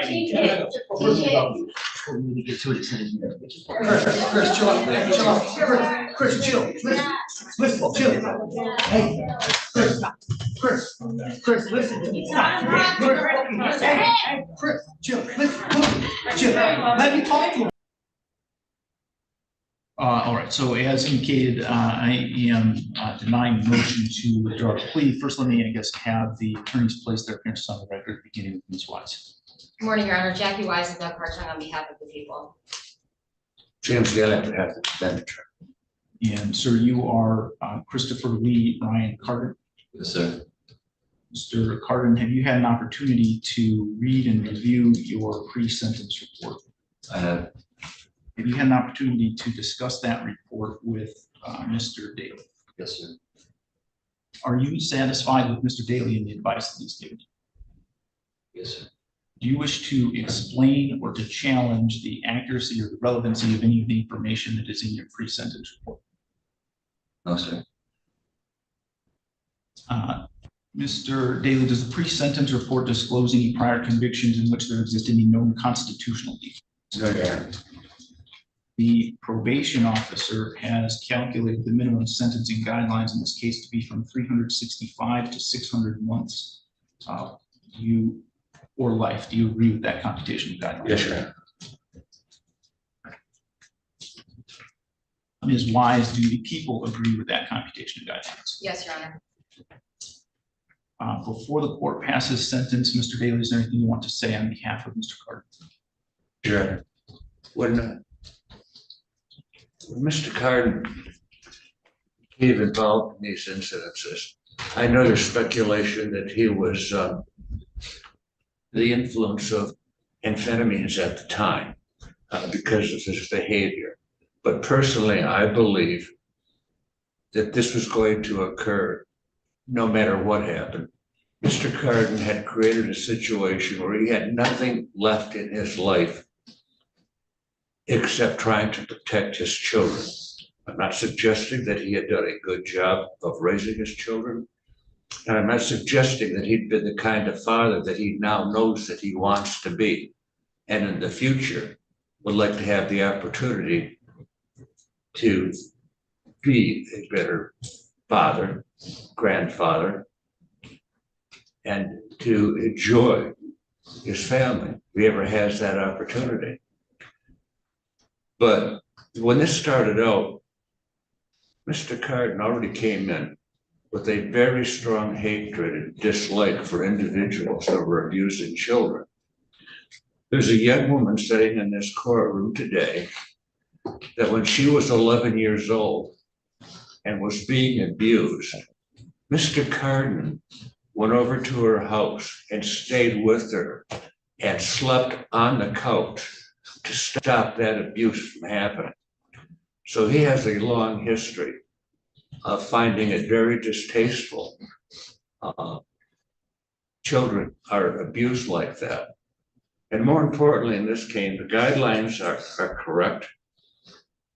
Before we get to it, it's Chris, chill out, man. Chill out. Chris, chill. Listen, chill. Hey, Chris, listen to me. Stop. Hey, Chris, chill. Listen, chill. Let me talk to him. All right, so as indicated, I am denying the motion to withdraw the plea. First, let me, I guess, have the attorneys place their appearances on the record, beginning with Ms. Wise. Good morning, Your Honor. Jackie Wise and Doug Hartung on behalf of the people. James Daly, on behalf of the defendant. And sir, you are Christopher Lee Ryan Carden. Yes, sir. Mr. Carden, have you had an opportunity to read and review your pre-sentence report? I have. Have you had an opportunity to discuss that report with Mr. Daly? Yes, sir. Are you satisfied with Mr. Daly and the advice that he's given? Yes, sir. Do you wish to explain or to challenge the accuracy or the relevancy of any of the information that is in your pre-sentence report? No, sir. Mr. Daly, does the pre-sentence report disclose any prior convictions in which there exist any known constitutional defects? No, Your Honor. The probation officer has calculated the minimum sentencing guidelines in this case to be from 365 to 600 months or life. Do you agree with that computation guideline? Yes, Your Honor. Ms. Wise, do the people agree with that computation guidelines? Yes, Your Honor. Before the court passes sentence, Mr. Daly, is there anything you want to say on behalf of Mr. Carden? Your Honor. When Mr. Carden became involved in these incidences, I know there's speculation that he was the influence of amphetamines at the time because of his behavior. But personally, I believe that this was going to occur no matter what happened. Mr. Carden had created a situation where he had nothing left in his life except trying to protect his children. I'm not suggesting that he had done a good job of raising his children. And I'm not suggesting that he'd been the kind of father that he now knows that he wants to be. And in the future, would like to have the opportunity to be a better father, grandfather, and to enjoy his family if he ever has that opportunity. But when this started out, Mr. Carden already came in with a very strong hatred and dislike for individuals that were abusing children. There's a young woman sitting in this courtroom today that when she was 11 years old and was being abused, Mr. Carden went over to her house and stayed with her and slept on the couch to stop that abuse from happening. So he has a long history of finding it very distasteful. Children are abused like that. And more importantly, in this case, the guidelines are correct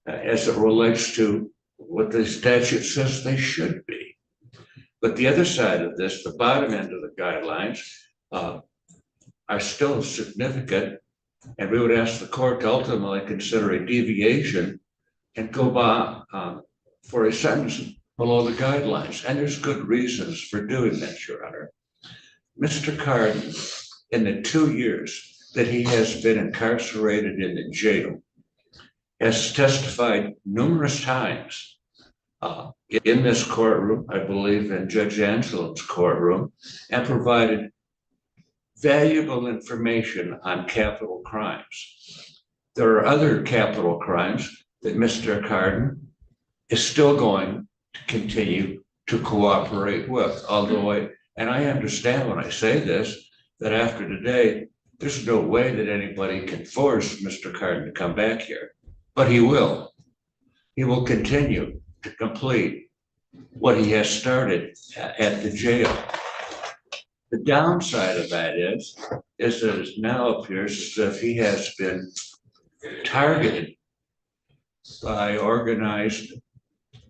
as it relates to what the statute says they should be. But the other side of this, the bottom end of the guidelines, are still significant. And we would ask the court to ultimately consider a deviation and go by for a sentence below the guidelines. And there's good reasons for doing that, Your Honor. Mr. Carden, in the 2 years that he has been incarcerated in the jail, has testified numerous times in this courtroom, I believe in Judge Anselm's courtroom, and provided valuable information on capital crimes. There are other capital crimes that Mr. Carden is still going to continue to cooperate with, although I understand when I say this, that after today, there's no way that anybody can force Mr. Carden to come back here, but he will. He will continue to complete what he has started at the jail. The downside of that is that it now appears as if he has been targeted by organized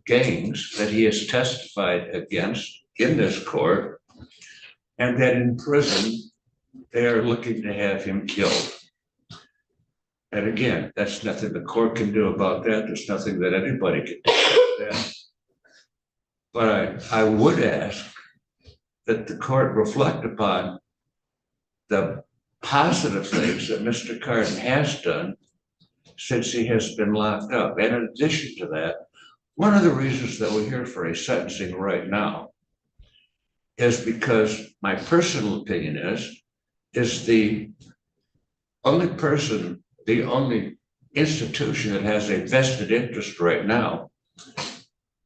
gangs that he has testified against in this court, and that in prison they are looking to have him killed. And again, that's nothing the court can do about that. There's nothing that anybody can do about that. But I would ask that the court reflect upon the positive things that Mr. Carden has done since he has been locked up. And in addition to that, one of the reasons that we're here for a sentencing right now is because my personal opinion is the only person, the only institution that has a vested interest right now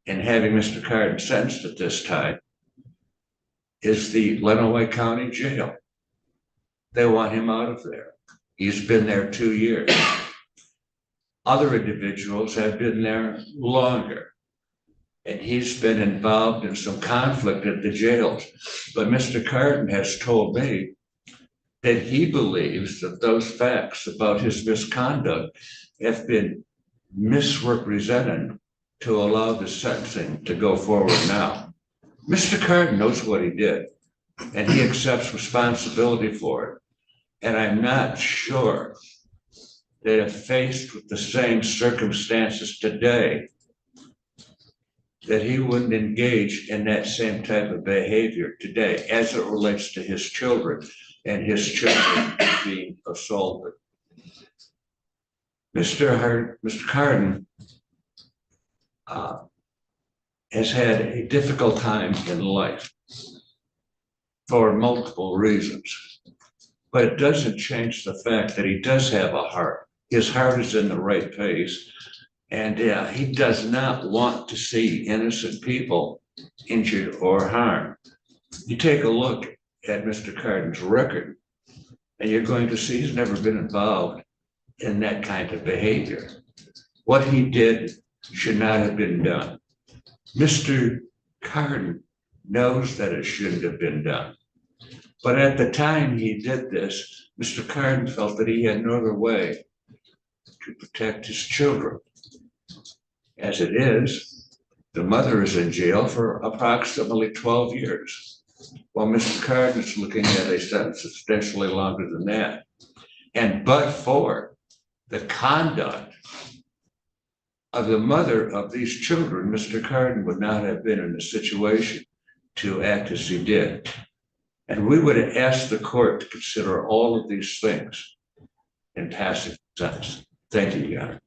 in having Mr. Carden sentenced at this time is the Lenawee County Jail. They want him out of there. He's been there 2 years. Other individuals have been there longer, and he's been involved in some conflict at the jails. But Mr. Carden has told me that he believes that those facts about his misconduct have been misrepresented to allow the sentencing to go forward now. Mr. Carden knows what he did, and he accepts responsibility for it. And I'm not sure that if faced with the same circumstances today, that he wouldn't engage in that same type of behavior today as it relates to his children and his children being assaulted. Mr. Carden has had a difficult time in life for multiple reasons, but it doesn't change the fact that he does have a heart. His heart is in the right place, and he does not want to see innocent people injured or harmed. You take a look at Mr. Carden's record, and you're going to see he's never been involved in that kind of behavior. What he did should not have been done. Mr. Carden knows that it shouldn't have been done. But at the time he did this, Mr. Carden felt that he had no other way to protect his children. As it is, the mother is in jail for approximately 12 years, while Mr. Carden is looking at a sentence substantially longer than that. And but for the conduct of the mother of these children, Mr. Carden would not have been in a situation to act as he did. And we would ask the court to consider all of these things in passing the sentence. Thank you, Your Honor.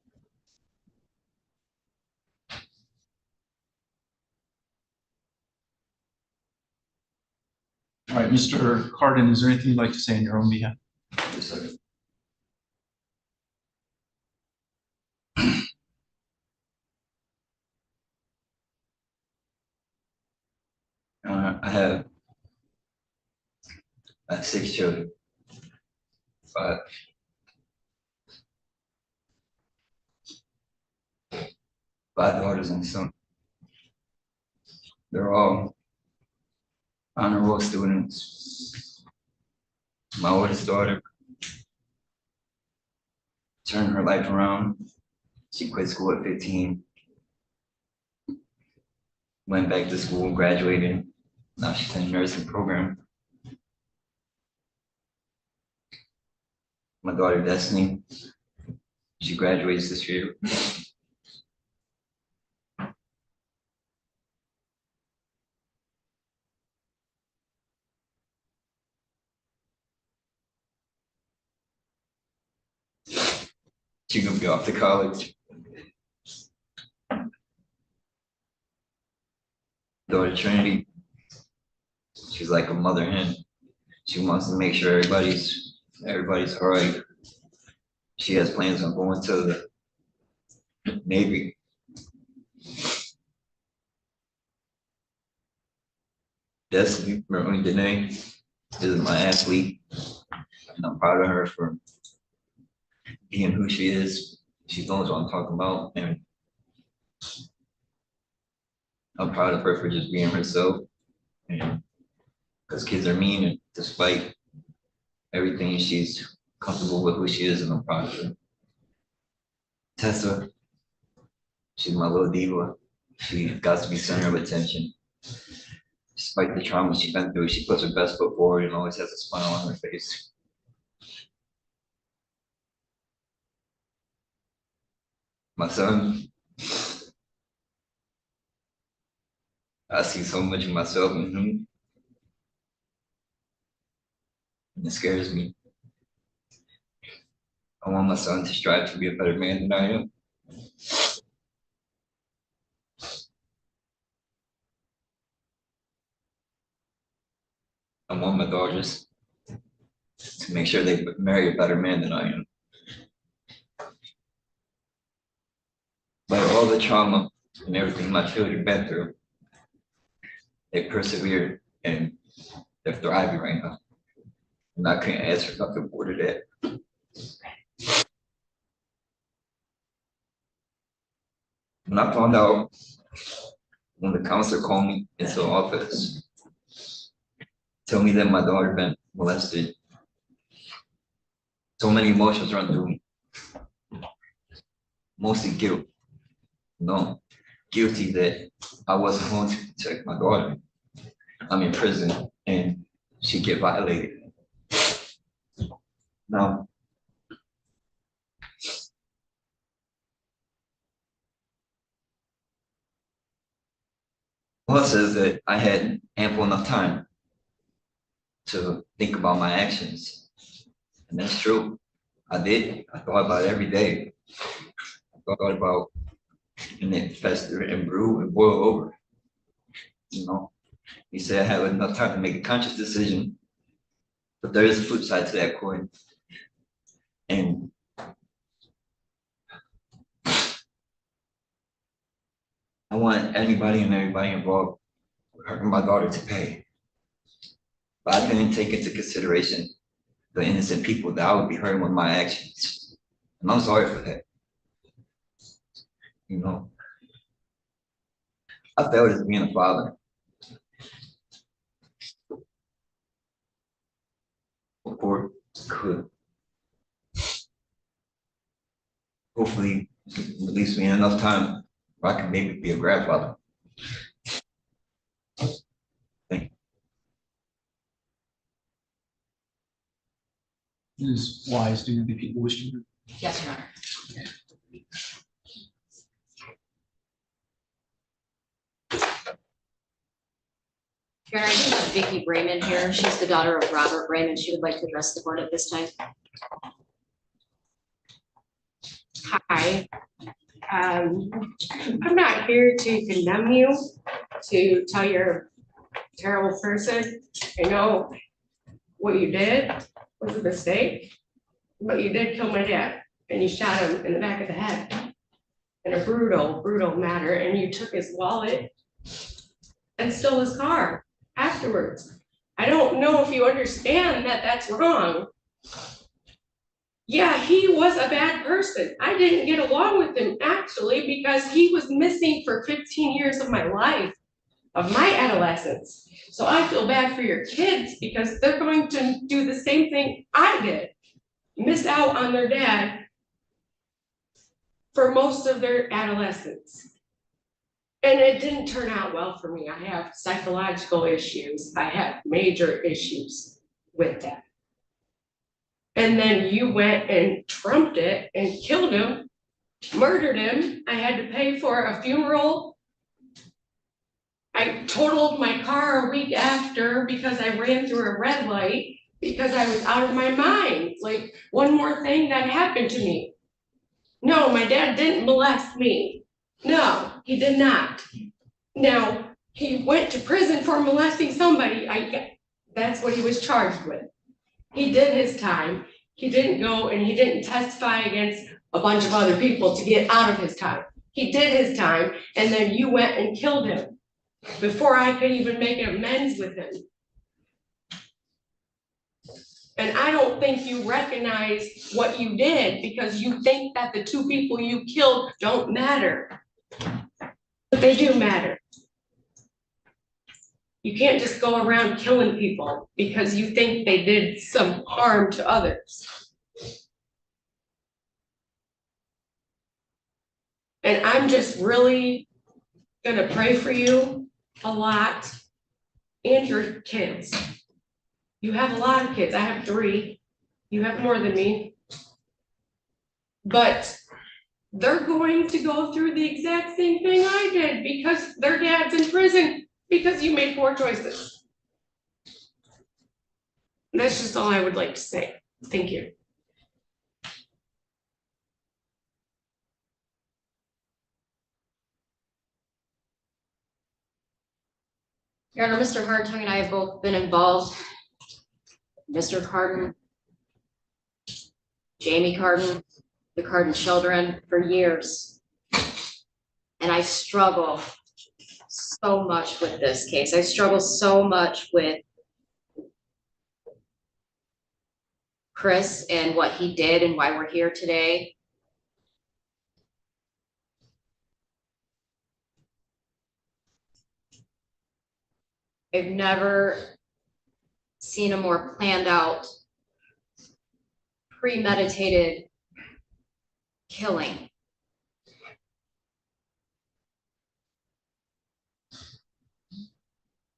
All right, Mr. Carden, is there anything you'd like to say on your own behalf? Yes, sir. I have 6 children, 5 daughters and a son. They're all honor roll students. My oldest daughter turned her life around. She quit school at 15. Went back to school, graduated. Now she's in a nursing program. My daughter Destiny, she graduates this year. She's gonna be off to college. Daughter Trinity, she's like a mother hen. She wants to make sure everybody's all right. She has plans on going to the Navy. Destiny, Marie Danae, is my athlete, and I'm proud of her for being who she is. She knows what I'm talking about, and I'm proud of her for just being herself. And because kids are mean, and despite everything, she's comfortable with who she is, and I'm proud of her. Tessa, she's my little diva. She got to be center of attention. despite the trauma she's been through, she puts her best foot forward and always has a smile on her face. My son, I see so much of myself in him. And it scares me. I want my son to strive to be a better man than I am. I want my daughters to make sure they marry a better man than I am. But all the trauma and everything my children been through, they persevered and they're thriving right now. And I can't ask for nothing more to that. When I found out, when the counselor called me into the office, tell me that my daughter been molested, so many emotions run through me. Mostly guilt. No, guilty that I wasn't going to protect my daughter. I'm in prison and she get violated. Now, law says that I had ample enough time to think about my actions. And that's true. I did. I thought about it every day. I thought about and it fester and brew and boil over. You know, he said I have enough time to make a conscious decision, but there is a flip side to that coin. And I want anybody and everybody involved with hurting my daughter to pay. But I didn't take into consideration the innocent people that I would be hurting with my actions. And I'm sorry for that. You know, I failed as being a father. The court could hopefully release me in enough time where I can maybe be a grandfather. Thank you. Is wise, do the people wish to? Yes, Your Honor. Your Honor, I do have Vicki Raymond here. She's the daughter of Robert Raymond. She would like to address the board at this time. Hi. I'm not here to condemn you, to tell you're a terrible person. I know what you did was a mistake, but you did kill my dad and you shot him in the back of the head in a brutal, brutal manner, and you took his wallet and stole his car afterwards. I don't know if you understand that that's wrong. Yeah, he was a bad person. I didn't get along with him actually because he was missing for 15 years of my life, of my adolescence. So I feel bad for your kids because they're going to do the same thing I did, miss out on their dad for most of their adolescence. And it didn't turn out well for me. I have psychological issues. I have major issues with that. And then you went and trumped it and killed him, murdered him. I had to pay for a funeral. I totaled my car a week after because I ran through a red light because I was out of my mind. Like, one more thing that happened to me. No, my dad didn't molest me. No, he did not. Now, he went to prison for molesting somebody. That's what he was charged with. He did his time. He didn't go and he didn't testify against a bunch of other people to get out of his time. He did his time, and then you went and killed him before I could even make amends with him. And I don't think you recognize what you did because you think that the two people you killed don't matter. But they do matter. You can't just go around killing people because you think they did some harm to others. And I'm just really gonna pray for you a lot and your kids. You have a lot of kids. I have 3. You have more than me. But they're going to go through the exact same thing I did because their dad's in prison because you made poor choices. And that's just all I would like to say. Thank you. Your Honor, Mr. Hartung and I have both been involved. Mr. Carden, Jamie Carden, the Carden children for years. And I struggle so much with this case. I struggle so much with Chris and what he did and why we're here today. I've never seen a more planned out, premeditated killing.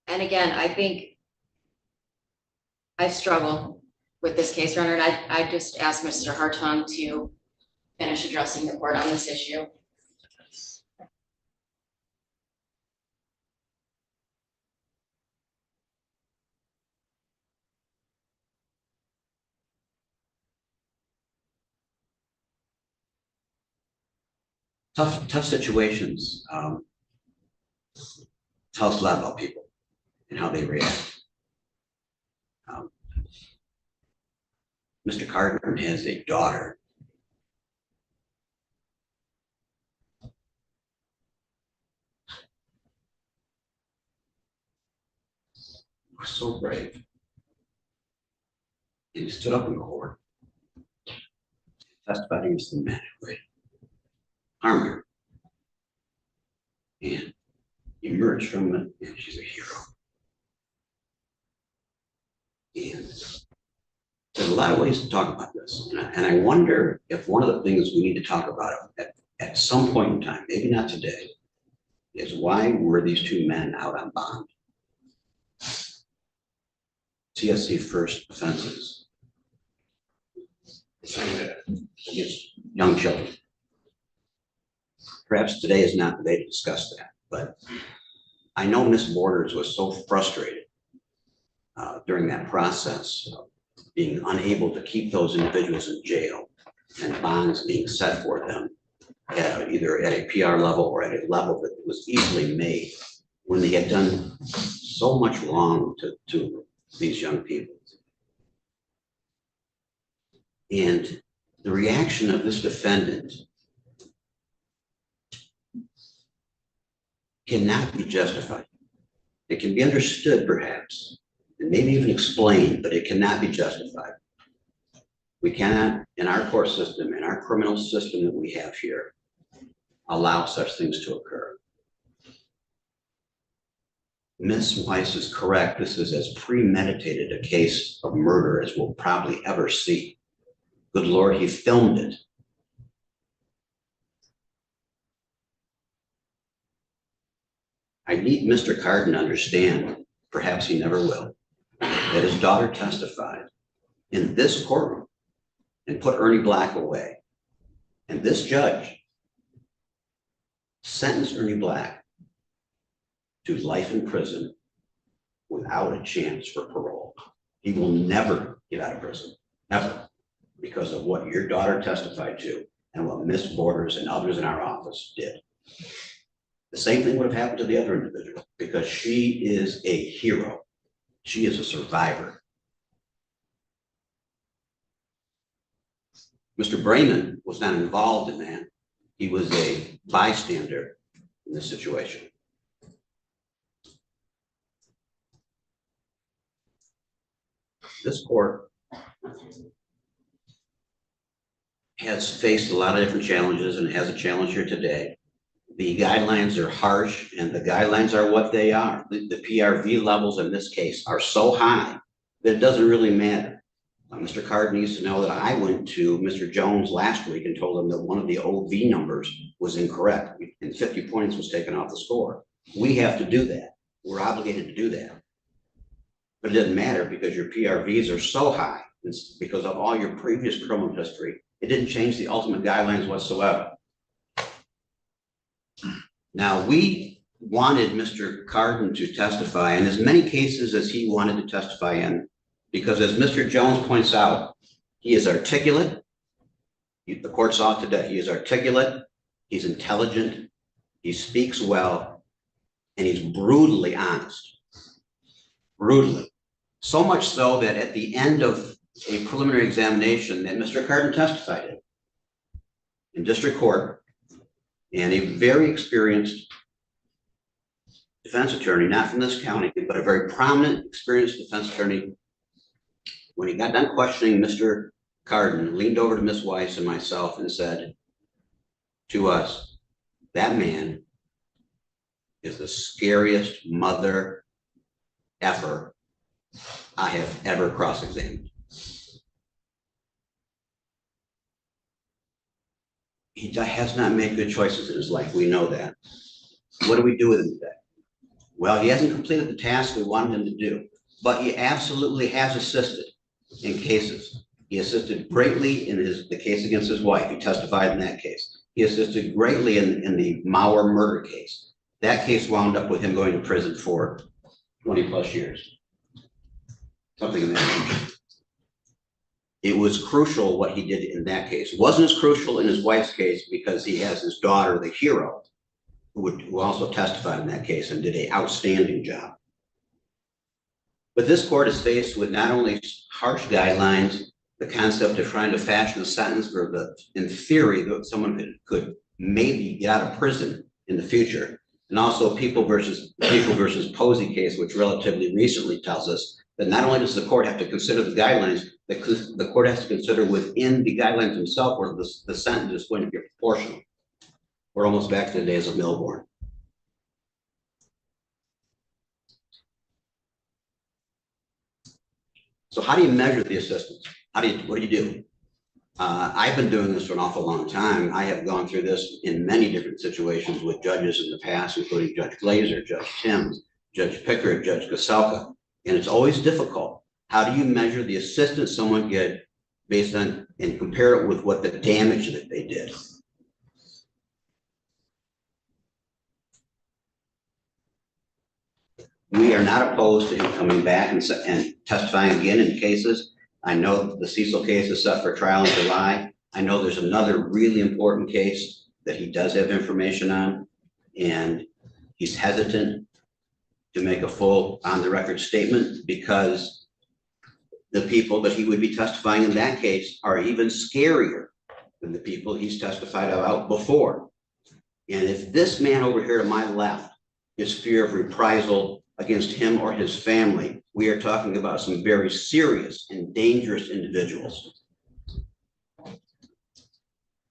And again, I think I struggle with this case, Your Honor, and I just asked Mr. Hartung to finish addressing the court on this issue. Tough situations tell us a lot about people and how they react. Mr. Carden has a daughter who was so brave. And he stood up in court, testified against the man who had harmed her, and emerged from it, and she's a hero. And there's a lot of ways to talk about this, and I wonder if one of the things we need to talk about at some point in time, maybe not today, is why were these 2 men out on bond? CSC first offenses against young children. Perhaps today is not the day to discuss that, but I know Ms. Borders was so frustrated during that process of being unable to keep those individuals in jail and bonds being set for them either at a PR level or at a level that was easily made when they had done so much wrong to these young people. And the reaction of this defendant cannot be justified. It can be understood perhaps, and maybe even explained, but it cannot be justified. We cannot, in our court system, in our criminal system that we have here, allow such things to occur. Ms. Weiss is correct. This is as premeditated a case of murder as we'll probably ever see. Good Lord, he filmed it. I need Mr. Carden to understand, perhaps he never will, that his daughter testified in this courtroom and put Ernie Black away. And this judge sentenced Ernie Black to life in prison without a chance for parole. He will never get out of prison, ever, because of what your daughter testified to and what Ms. Borders and others in our office did. The same thing would have happened to the other individual because she is a hero. She is a survivor. Mr. Brayman was not involved in that. He was a bystander in this situation. This court has faced a lot of different challenges and has a challenge here today. The guidelines are harsh and the guidelines are what they are. The PRV levels in this case are so high that it doesn't really matter. Mr. Carden needs to know that I went to Mr. Jones last week and told him that one of the OV numbers was incorrect and 50 points was taken off the score. We have to do that. We're obligated to do that. But it doesn't matter because your PRVs are so high. It's because of all your previous criminal history. It didn't change the ultimate guidelines whatsoever. Now, we wanted Mr. Carden to testify in as many cases as he wanted to testify in, because as Mr. Jones points out, he is articulate. The court saw it today. He is articulate, he's intelligent, he speaks well, and he's brutally honest. Brutally. So much so that at the end of a preliminary examination that Mr. Carden testified in district court, and a very experienced defense attorney, not from this county, but a very prominent, experienced defense attorney, when he got done questioning Mr. Carden, leaned over to Ms. Weiss and myself and said to us, that man is the scariest mother effer I have ever cross-examined. He has not made good choices in his life. We know that. What do we do with him today? Well, he hasn't completed the task we wanted him to do, but he absolutely has assisted in cases. He assisted greatly in the case against his wife. He testified in that case. He assisted greatly in the Mauer murder case. That case wound up with him going to prison for 20 plus years. Something in that nature. It was crucial what he did in that case. It wasn't as crucial in his wife's case because he has his daughter, the hero, who also testified in that case and did an outstanding job. But this court is faced with not only harsh guidelines, the concept of trying to fashion a sentence for in theory, that someone could maybe get out of prison in the future, and also people versus Posey case, which relatively recently tells us that not only does the court have to consider the guidelines, the court has to consider within the guidelines themselves where the sentence is going to be proportional. We're almost back to the days of Milborn. So how do you measure the assistance? What do you do? I've been doing this for an awful long time. I have gone through this in many different situations with judges in the past, including Judge Glazer, Judge Timms, Judge Pickard, Judge Gaselka, and it's always difficult. How do you measure the assistance someone get based on and compare it with what the damage that they did? We are not opposed to him coming back and testifying again in cases. I know the Cecil case is set for trial in July. I know there's another really important case that he does have information on, and he's hesitant to make a full on-the-record statement because the people that he would be testifying in that case are even scarier than the people he's testified about before. And if this man over here to my left is fear of reprisal against him or his family, we are talking about some very serious and dangerous individuals.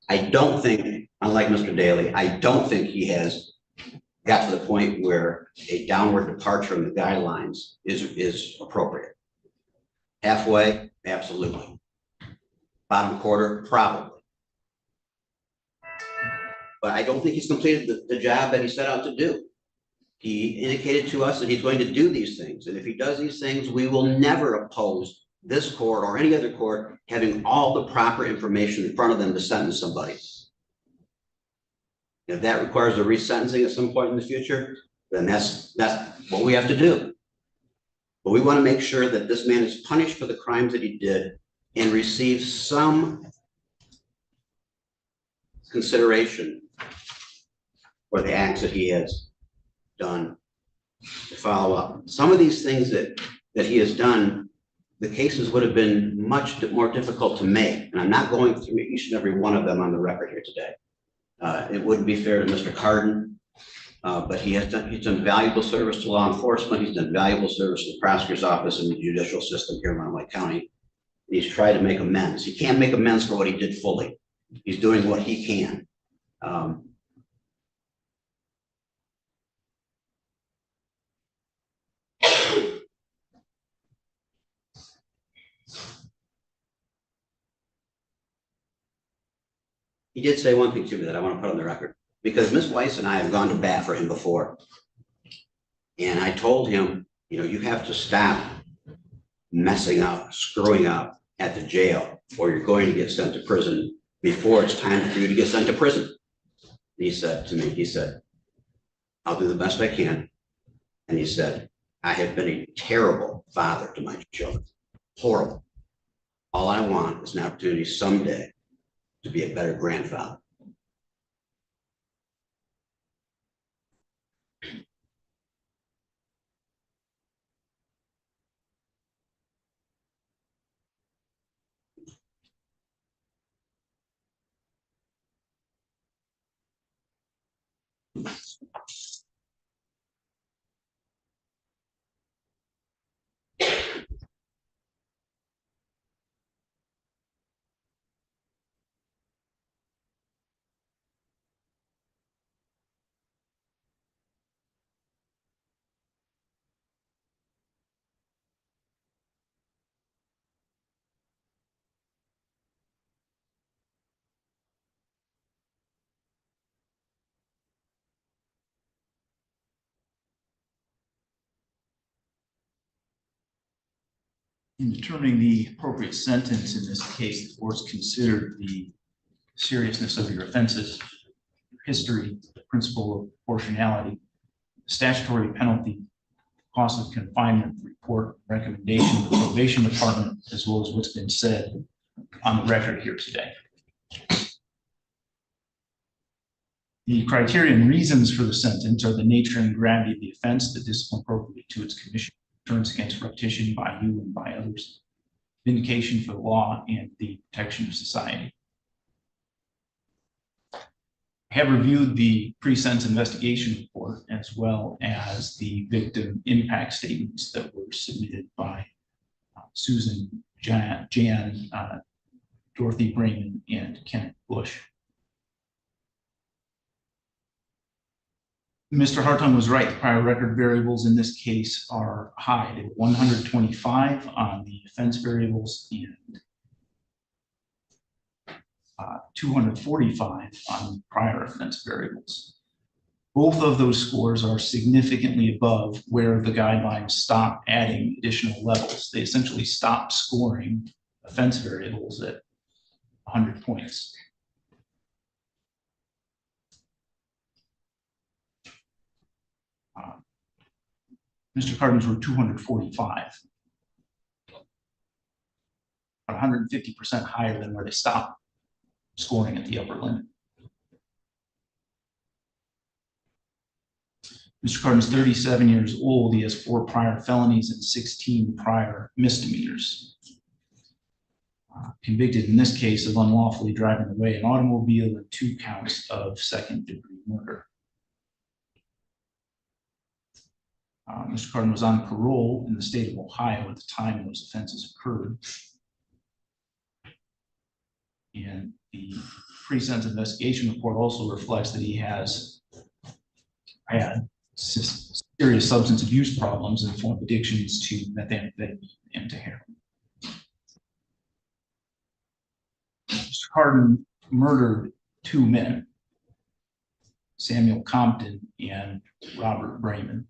I don't think, unlike Mr. Daly, I don't think he has got to the point where a downward departure from the guidelines is appropriate. Halfway, absolutely. Bottom quarter, probably. But I don't think he's completed the job that he set out to do. He indicated to us that he's going to do these things. And if he does these things, we will never oppose this court or any other court having all the proper information in front of them to sentence somebody. If that requires a resentencing at some point in the future, then that's what we have to do. But we want to make sure that this man is punished for the crimes that he did and receives some consideration for the acts that he has done to follow up. Some of these things that he has done, the cases would have been much more difficult to make. And I'm not going through each and every one of them on the record here today. It wouldn't be fair to Mr. Carden, but he's done valuable service to law enforcement. He's done valuable service to the prosecutor's office and the judicial system here in Monterey County. He's tried to make amends. He can't make amends for what he did fully. He's doing what he can. He did say one thing to me that I want to put on the record, because Ms. Weiss and I have gone to bat for him before. And I told him, you know, you have to stop messing up, screwing up at the jail, or you're going to get sent to prison before it's time for you to get sent to prison. And he said to me, he said, I'll do the best I can. And he said, I have been a terrible father to my children, horrible. All I want is an opportunity someday to be a better grandfather. In determining the appropriate sentence in this case, the courts considered the seriousness of your offenses, your history, the principle of proportionality, statutory penalty, cost of confinement, report, recommendation of the probation department, as well as what's been said on the record here today. The criteria and reasons for the sentence are the nature and gravity of the offense, the discipline appropriate to its commission, deterrence against repetition by you and by others, vindication for the law, and the protection of society. I have reviewed the pre-sentence investigation report as well as the victim impact statements that were submitted by Susan, Jan, Dorothy Brayman, and Kenneth Bush. Mr. Hartung was right. The prior record variables in this case are high. They were 125 on the offense variables and 245 on prior offense variables. Both of those scores are significantly above where the guidelines stop adding additional levels. They essentially stop scoring offense variables at 100 points. Mr. Carden's were 245, about 150% higher than where they stop scoring at the upper limit. Mr. Carden's 37 years old. He has 4 prior felonies and 16 prior misdemeanors. Convicted in this case of unlawfully driving away an automobile and 2 counts of second-degree murder. Mr. Carden was on parole in the state of Ohio at the time those offenses occurred. And the pre-sentence investigation report also reflects that he has had serious substance abuse problems in the form of addictions to methamphetamine and to heroin. Mr. Carden murdered 2 men, Samuel Compton and Robert Brayman.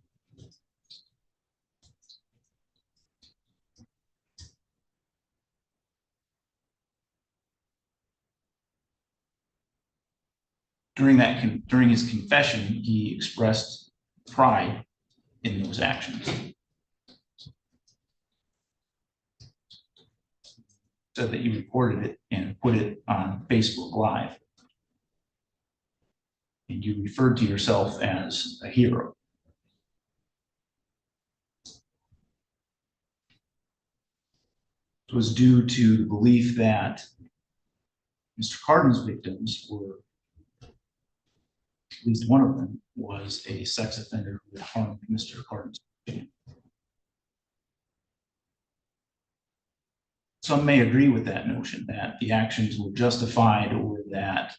During his confession, he expressed pride in those actions. Said that you recorded it and put it on Facebook Live. And you referred to yourself as a hero. It was due to the belief that Mr. Carden's victims were, at least one of them, was a sex offender who had harmed Mr. Carden's family. Some may agree with that notion that the actions were justified or that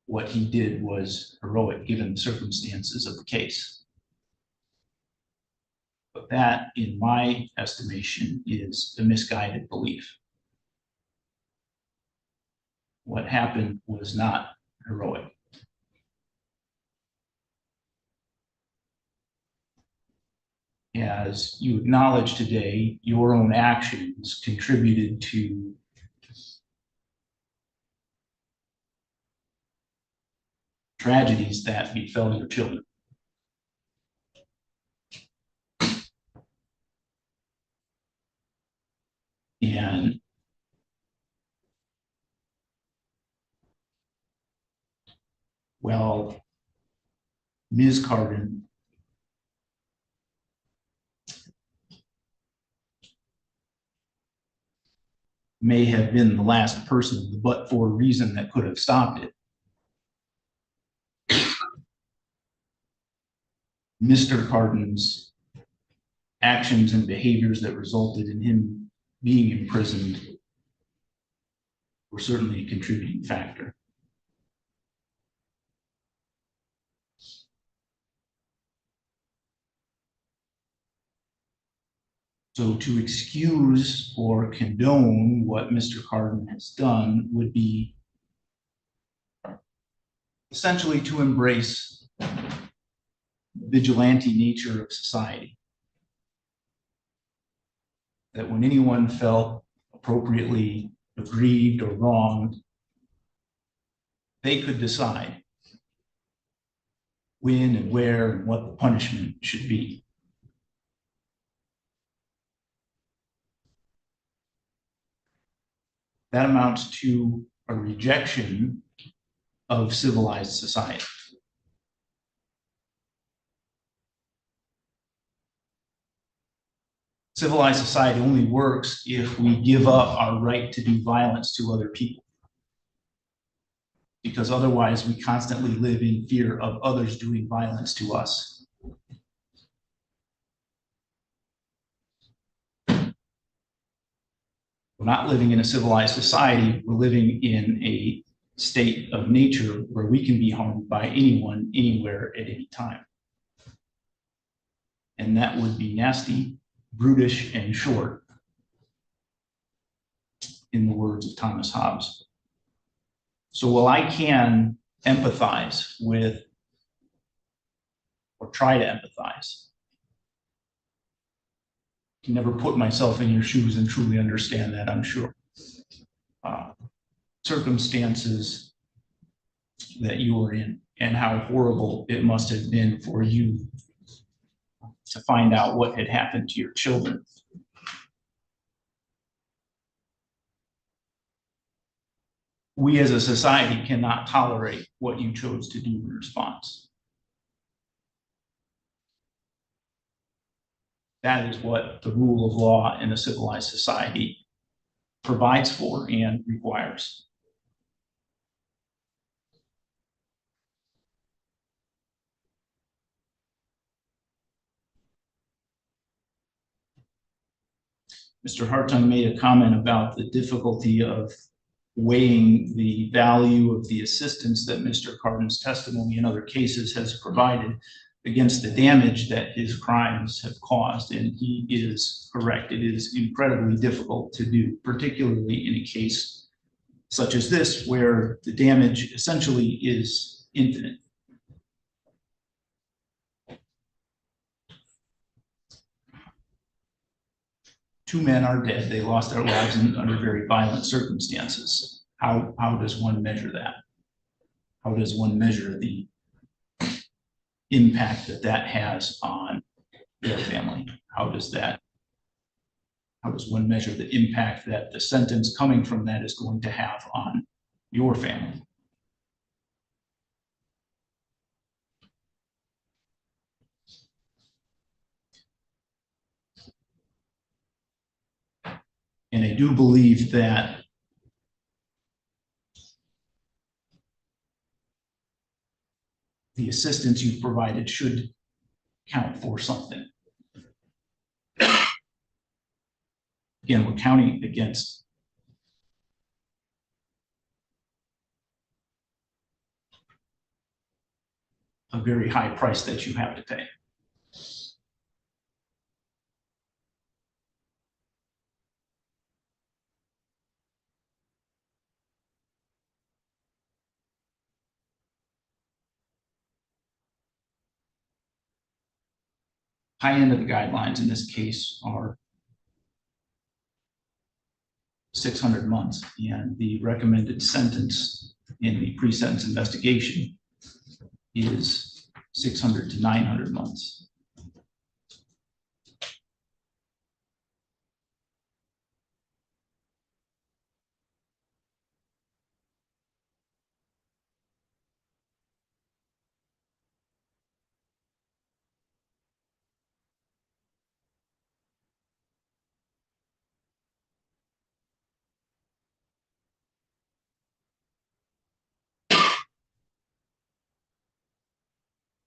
what he did was heroic given the circumstances of the case. But that, in my estimation, is a misguided belief. What happened was not heroic. as you acknowledge today, your own actions contributed to tragedies that befell your children. And well, Ms. Carden may have been the last person, but for a reason that could have stopped it. Mr. Carden's actions and behaviors that resulted in him being imprisoned were certainly a contributing factor. So to excuse or condone what Mr. Carden has done would be essentially to embrace the vigilante nature of society. That when anyone felt appropriately aggrieved or wronged, they could decide when and where and what the punishment should be. That amounts to a rejection of civilized society. Civilized society only works if we give up our right to do violence to other people. Because otherwise we constantly live in fear of others doing violence to us. We're not living in a civilized society, we're living in a state of nature where we can be harmed by anyone, anywhere, at any time. And that would be nasty, brutish, and short, in the words of Thomas Hobbes. So while I can empathize with, or try to empathize, I can never put myself in your shoes and truly understand that, I'm sure. Circumstances that you were in and how horrible it must have been for you to find out what had happened to your children. We as a society cannot tolerate what you chose to do in response. That is what the rule of law in a civilized society provides for and requires. Mr. Hartung made a comment about the difficulty of weighing the value of the assistance that Mr. Carden's testimony in other cases has provided against the damage that his crimes have caused. And he is correct. It is incredibly difficult to do, particularly in a case such as this, where the damage essentially is infinite. Two men are dead. They lost their lives under very violent circumstances. How does one measure that? How does one measure the impact that that has on their family? How does one measure the impact that the sentence coming from that is going to have on your family? And I do believe that the assistance you've provided should count for something. Again, we're counting against a very high price that you have to pay. high end of the guidelines in this case are 600 months, and the recommended sentence in the pre-sentence investigation is 600 to 900 months.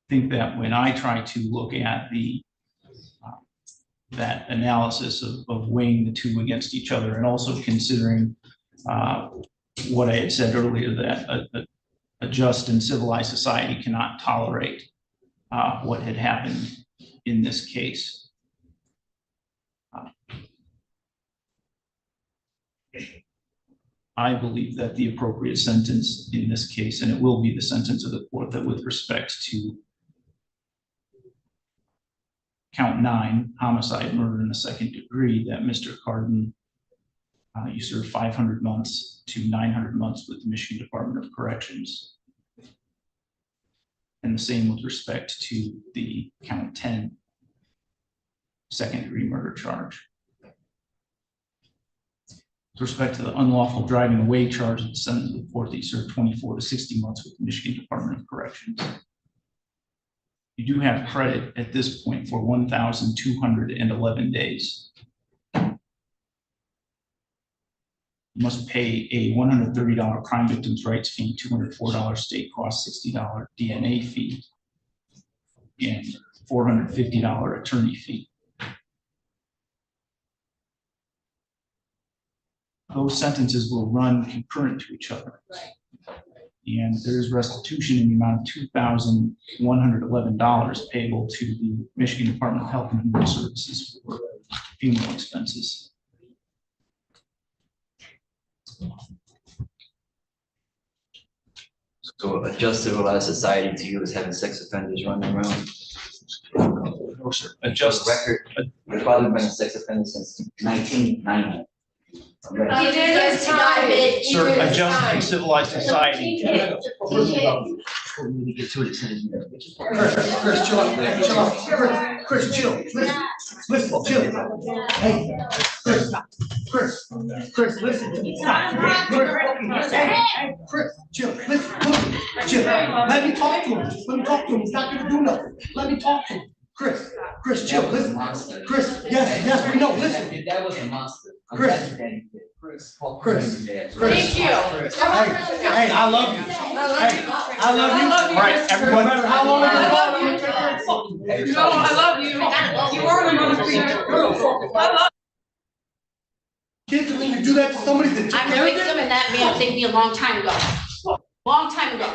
Think that when I try to look at the that analysis of weighing the two against each other, and also considering what I had said earlier, that a just and civilized society cannot tolerate what had happened in this case. I believe that the appropriate sentence in this case, and it will be the sentence of the court, that with respect to count 9, homicide, murder in the second degree, that Mr. Carden, you serve 500 months to 900 months with the Michigan Department of Corrections. And the same with respect to the count 10, second degree murder charge. With respect to the unlawful driving away charge, the sentence of the court, that you serve 24 to 60 months with the Michigan Department of Corrections. You do have credit at this point for 1,211 days. You must pay a $130 crime victims' rights fee, $204 state cost, $60 DNA fee, and $450 attorney fee. Those sentences will run concurrent to each other. Right. And there is restitution in the amount of $2,111 payable to the Michigan Department of Health and Human Services for funeral expenses. So a just civilized society to you is having sex offenders running around? No, sir. Adjust Record, your father been a sex offender since 1990. He did his time. Sir, a just and civilized society. Chris, chill out, chill out. Chris, chill, listen, chill. Hey, Chris, listen to me. Stop. Chris, chill, listen, chill. Let me talk to him. He's not gonna do nothing. Let me talk to him. Chris, chill, listen. Chris, yes, we know, listen. That was a monster. Chris. Chris. Thank you. Hey, I love you. I love you. All right, everyone. How long is it? No, I love you. You are the most beautiful. Kids, when you do that to somebody that took I'm a care of victim them. and that man saved me a long time ago. Long time ago.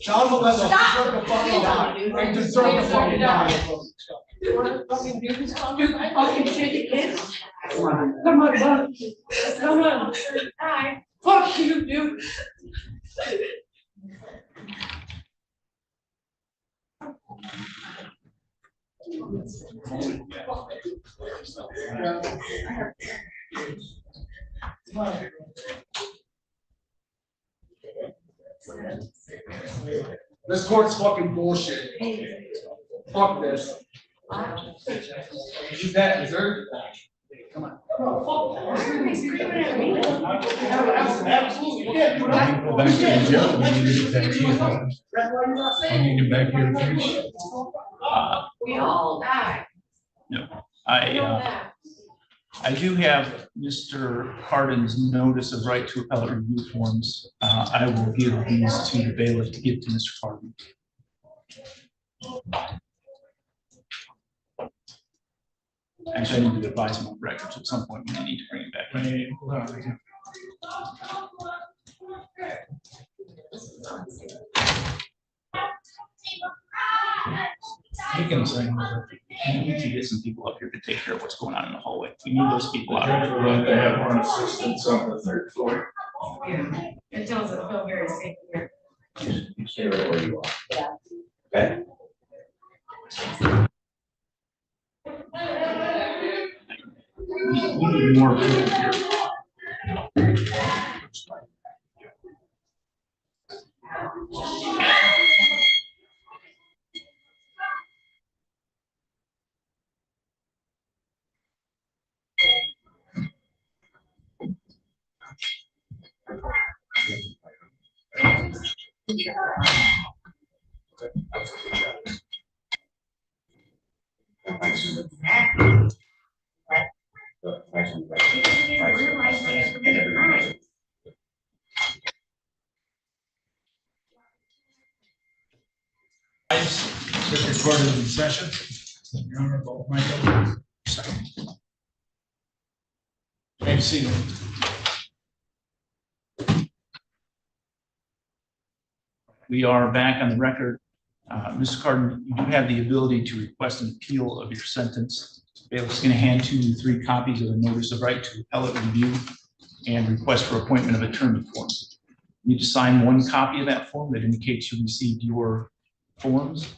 Child molesters Stop. deserve to fucking die. They deserve to fucking die. You wanna fucking do this? Fucking shit, you kids? Come on, bud. Come on. Hi. Fuck you, dude. This court's fucking bullshit. Fuck this. You that deserve it. Come on. Why are they screaming at me? Absolutely, you can't do that. Go back to the jail, we need to get back here. That's why you're not We saying. need to back here to finish. We all die. We all die. I do have Mr. Carden's notice of right to appellate review forms. I will give these to the bailiff to give to Mr. Carden. Actually, I need to advise him on records at some point when they need to bring it back. He can say. We need to get some people up here to take care of what's going on in the hallway. We need those people out. They have one assistant on the third floor. Yeah. It doesn't feel very safe here. You stay right where you are. Yeah. Okay? This recorded in session. Your Honor, both Michael. May see you. We are back on the record. Mr. Carden, you do have the ability to request an appeal of your sentence. Bailiff's going to hand to you 3 copies of a notice of right to appellate review and request for appointment of attorney form. You need to sign 1 copy of that form that indicates you received your forms.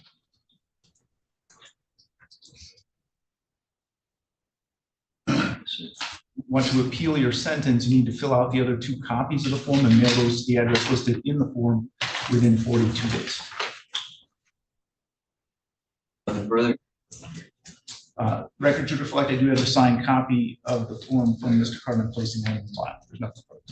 Want to appeal your sentence, you need to fill out the other 2 copies of the form and mail those to the address listed in the form within 42 days. Nothing further? Record to reflect, I do have a signed copy of the form from Mr. Carden placing that in the file. There's nothing further.